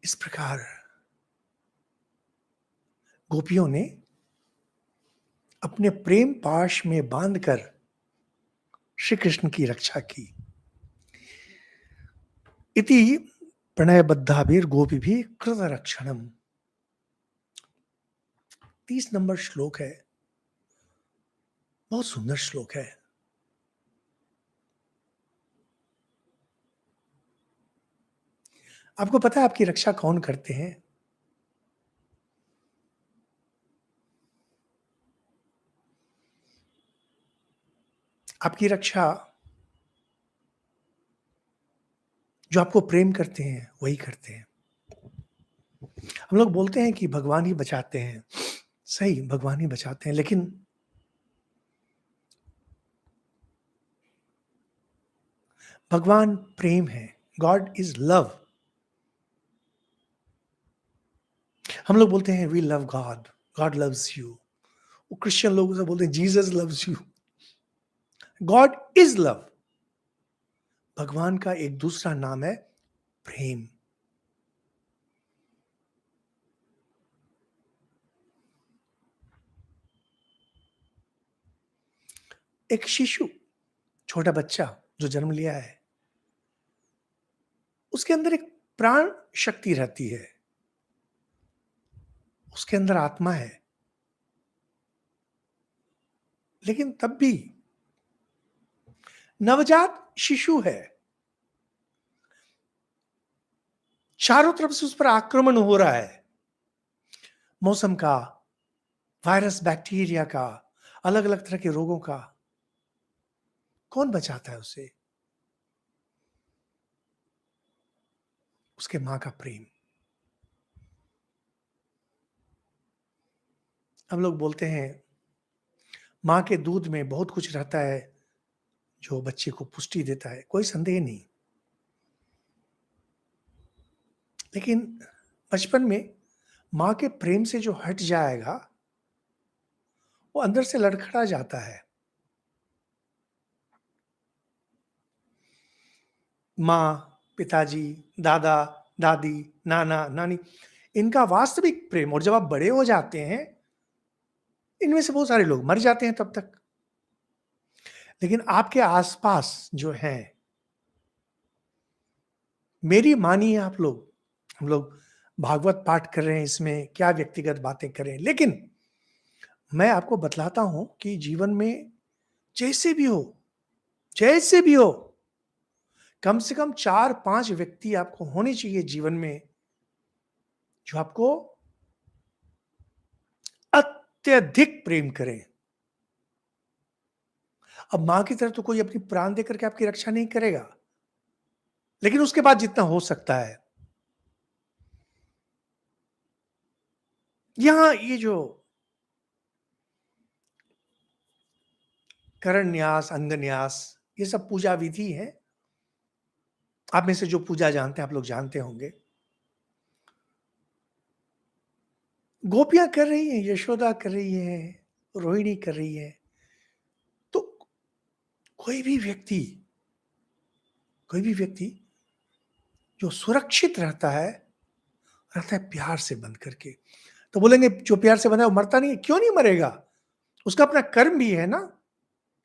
इस प्रकार गोपियों ने अपने प्रेम पाश में बांधकर श्री कृष्ण की रक्षा की। इति प्रणयबद्धाभिर गोपीभिः कृतरक्षणम। 30 नंबर श्लोक है, बहुत सुंदर श्लोक है। आपको पता है आपकी रक्षा कौन करते हैं? आपकी रक्षा जो आपको प्रेम करते हैं वही करते हैं। हम लोग बोलते हैं कि भगवान ही बचाते हैं, सही भगवान ही बचाते हैं, लेकिन भगवान प्रेम है। God is love. हम लोग बोलते हैं we love God, God loves you. वो क्रिश्चियन लोग से बोलते हैं Jesus loves you. God is love. भगवान का एक दूसरा नाम है प्रेम। एक शिशु, छोटा बच्चा जो जन्म लिया है, उसके अंदर एक प्राण शक्ति रहती है, उसके अंदर आत्मा है, लेकिन तब भी नवजात शिशु है। चारों तरफ से उस पर आक्रमण हो रहा है, मौसम का, वायरस बैक्टीरिया का, अलग अलग तरह के रोगों का। कौन बचाता है उसे? उसके मां का प्रेम। हम लोग बोलते हैं मां के दूध में बहुत कुछ रहता है जो बच्चे को पुष्टि देता है, कोई संदेह नहीं। लेकिन बचपन में मां के प्रेम से जो हट जाएगा वो अंदर से लड़खड़ा जाता है। माँ, पिताजी, दादा, दादी, नाना, नानी, इनका वास्तविक प्रेम, और जब आप बड़े हो जाते हैं, इनमें से बहुत सारे लोग मर जाते हैं तब तक, लेकिन आपके आसपास जो हैं, मेरी मानिए आप लोग, हम लोग भागवत पाठ कर रहे हैं, इसमें क्या व्यक्तिगत बातें करें, लेकिन मैं आपको बतलाता हूं कि जीवन में जैसे भी हो, जैसे भी हो, कम से कम 4-5 व्यक्ति आपको होने चाहिए जीवन में जो आपको अत्यधिक प्रेम करें। अब मां की तरह तो कोई अपनी प्राण देकर के आपकी रक्षा नहीं करेगा, लेकिन उसके बाद जितना हो सकता है, यहां ये जो करण न्यास, अंग न्यास, ये सब पूजा विधि है। आप में से जो पूजा जानते हैं, आप लोग जानते होंगे। गोपियां कर रही हैं, यशोदा कर रही है, रोहिणी कर रही है। तो कोई भी व्यक्ति, कोई भी व्यक्ति जो सुरक्षित रहता है प्यार से बंध करके। तो बोलेंगे जो प्यार से बंधा है वो मरता नहीं है। क्यों नहीं मरेगा? उसका अपना कर्म भी है ना।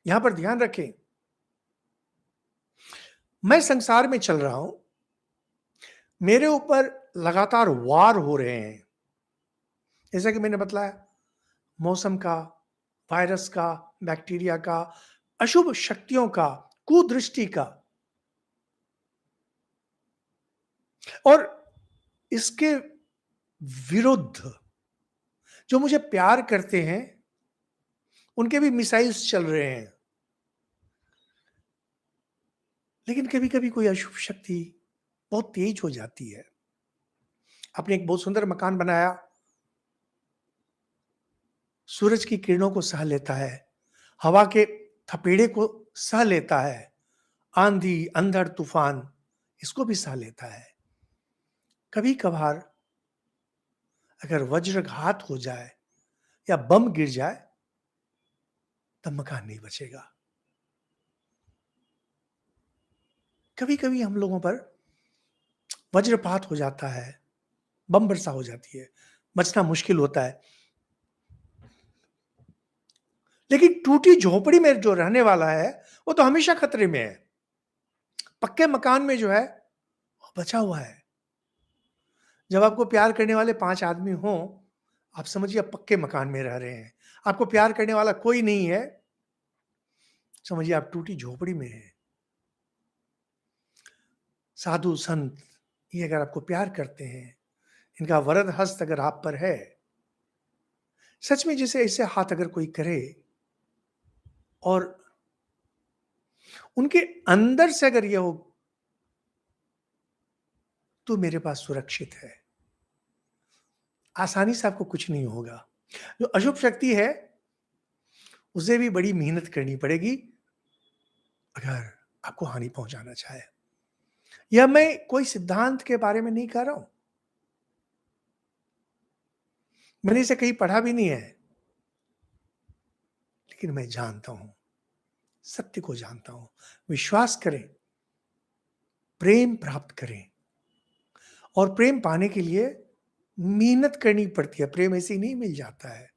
यहां पर ध्यान रखें, मैं संसार में चल रहा हूं, मेरे ऊपर लगातार वार हो रहे हैं, जैसा कि मैंने बतलाया, मौसम का, वायरस का, बैक्टीरिया का, अशुभ शक्तियों का, कुदृष्टि का, और इसके विरुद्ध जो मुझे प्यार करते हैं उनके भी मिसाइल्स चल रहे हैं। लेकिन कभी कभी कोई अशुभ शक्ति बहुत तेज हो जाती है। आपने एक बहुत सुंदर मकान बनाया, सूरज की किरणों को सह लेता है, हवा के थपेड़े को सह लेता है, आंधी, अंधड़, तूफान, इसको भी सह लेता है। कभी कभार अगर वज्रघात हो जाए या बम गिर जाए तब मकान नहीं बचेगा। कभी कभी हम लोगों पर वज्रपात हो जाता है, बम वर्षा हो जाती है, बचना मुश्किल होता है। लेकिन टूटी झोपड़ी में जो रहने वाला है, वो तो हमेशा खतरे में है। पक्के मकान में जो है, वो बचा हुआ है। जब आपको प्यार करने वाले 5 आदमी हों, आप समझिए आप पक्के मकान में रह रहे हैं। आपको प्यार करने वाला कोई नहीं है, समझिए आप टूटी झोपड़ी में हैं। साधु संत, ये अगर आपको प्यार करते हैं, इनका वरद हस्त अगर आप पर है, सच में जैसे ऐसे हाथ अगर कोई करे और उनके अंदर से अगर ये हो, तो मेरे पास सुरक्षित है। आसानी से आपको कुछ नहीं होगा। जो अशुभ शक्ति है, उसे भी बड़ी मेहनत करनी पड़ेगी अगर आपको हानि पहुंचाना चाहे। यह मैं कोई सिद्धांत के बारे में नहीं कह रहा हूं, मैंने इसे कहीं पढ़ा भी नहीं है, लेकिन मैं जानता हूं, सत्य को जानता हूं। विश्वास करें, प्रेम प्राप्त करें, और प्रेम पाने के लिए मेहनत करनी पड़ती है। प्रेम ऐसे ही नहीं मिल जाता है।